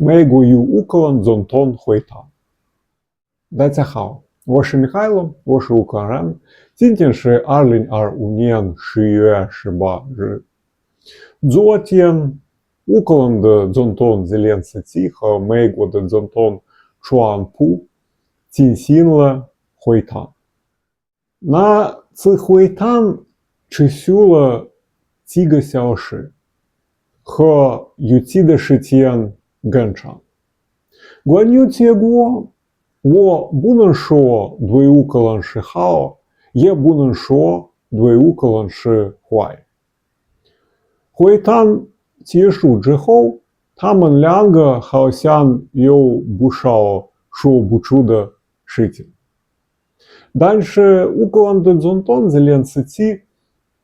美国与乌克兰总统会谈。大家好，我是Mikhailo，我是乌克兰人。今天是2025年10月18日。昨天，乌克兰的总统泽连斯基和美国的总统川普进行了会谈。那次会谈持续了几个小时，和预期的时间更长。关于结果，我不能说对乌克兰是好，也不能说对乌克兰是坏。会谈结束之后，他们两个好像有不少说不出的事情。但是乌克兰的总统泽连斯基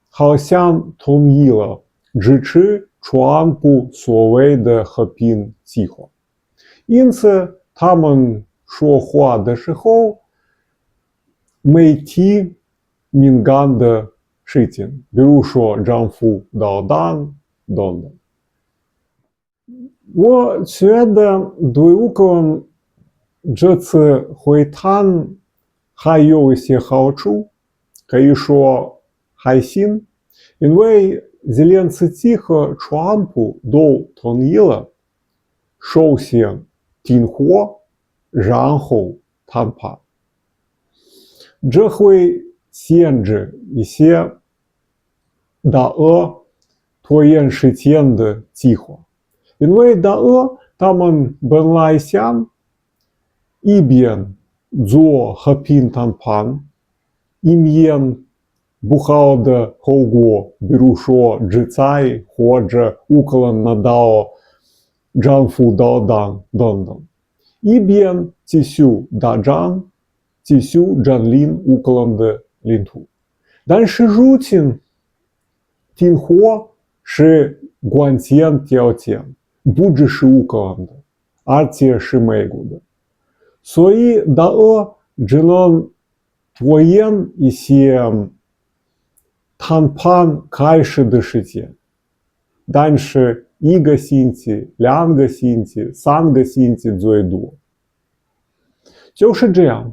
好像同意了支持川普所谓的和平计划，因此他们说话的时候没提敏感的事情，比如说战俘导弹等等。我觉得对乌克兰这次会谈还有一些好处，可以说还行，因为泽连斯基和川普都同意了首先停火，然后谈判。这会限制一些大俄拖延时间的计划，因为大俄他们本来想一边做和平谈判，以免不好的后果，比如说制裁或者乌克兰拿到战俘导弹等等，一边继续打仗，继续占领乌克兰的领土。但是如今停火是关键条件，不只是乌克兰的，而且是美国的。所以大俄只能拖延一些谈判开始的时间，但是1个星期、2个星期、3个星期最多。就是这样，